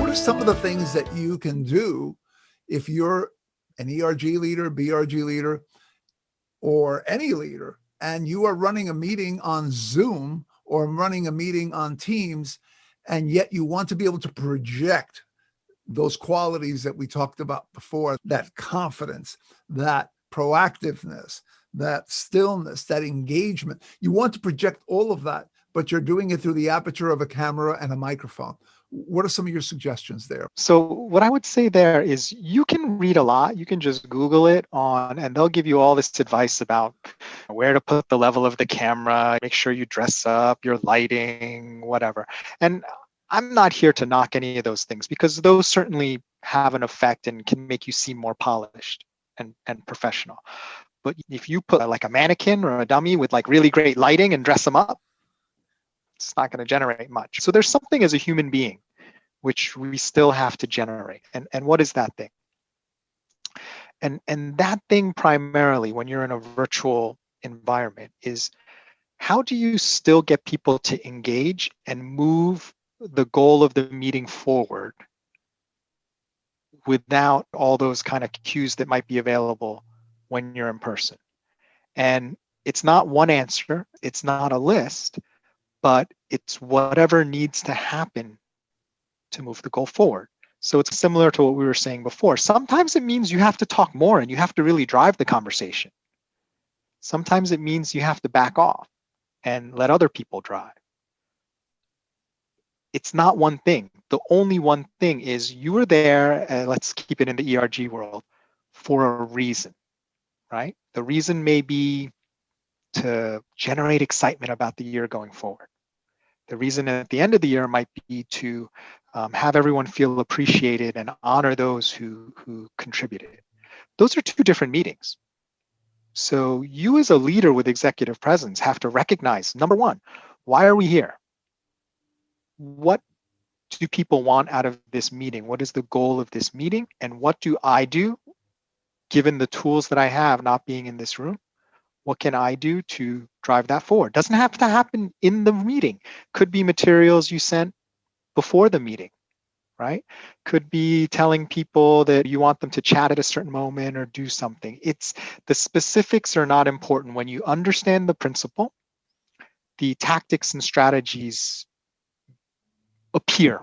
what are some of the things that you can do if you're an ERG leader, BRG leader, or any leader, and you are running a meeting on Zoom or running a meeting on Teams, and yet you want to be able to project those qualities that we talked about before, that confidence, that proactiveness, that stillness, that engagement. You want to project all of that, but you're doing it through the aperture of a camera and a microphone. What are some of your suggestions there? So what I would say there is you can read a lot. You can just Google it and they'll give you all this advice about where to put the level of the camera, make sure you dress up, your lighting, whatever. And I'm not here to knock any of those things because those certainly have an effect and can make you seem more polished and professional. But if you put like a mannequin or a dummy with like really great lighting and dress them up, it's not going to generate much. So there's something as a human being which we still have to generate. And what is that thing? And that thing primarily when you're in a virtual environment is how do you still get people to engage and move the goal of the meeting forward without all those kind of cues that might be available when you're in person? And it's not one answer, it's not a list, but it's whatever needs to happen to move the goal forward. So it's similar to what we were saying before. Sometimes it means you have to talk more and you have to really drive the conversation. Sometimes it means you have to back off and let other people drive. It's not one thing. The only one thing is you were there, let's keep it in the ERG world, for a reason, right? The reason may be to generate excitement about the year going forward. The reason at the end of the year might be to have everyone feel appreciated and honor those who contributed. Those are two different meetings. So you as a leader with executive presence have to recognize, number one, why are we here? What do people want out of this meeting? What is the goal of this meeting? And what do I do, given the tools that I have not being in this room? What can I do to drive that forward? Doesn't have to happen in the meeting. Could be materials you sent before the meeting, right? Could be telling people that you want them to chat at a certain moment or do something. It's the specifics are not important. When you understand the principle, the tactics and strategies appear,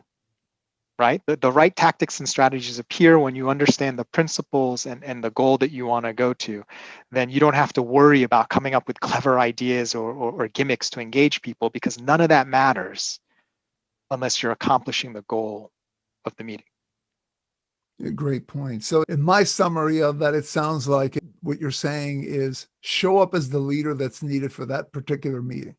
right? The right tactics and strategies appear when you understand the principles and the goal that you want to go to. Then you don't have to worry about coming up with clever ideas or gimmicks to engage people, because none of that matters unless you're accomplishing the goal of the meeting. A great point. So in my summary of that, it sounds like what you're saying is show up as the leader that's needed for that particular meeting.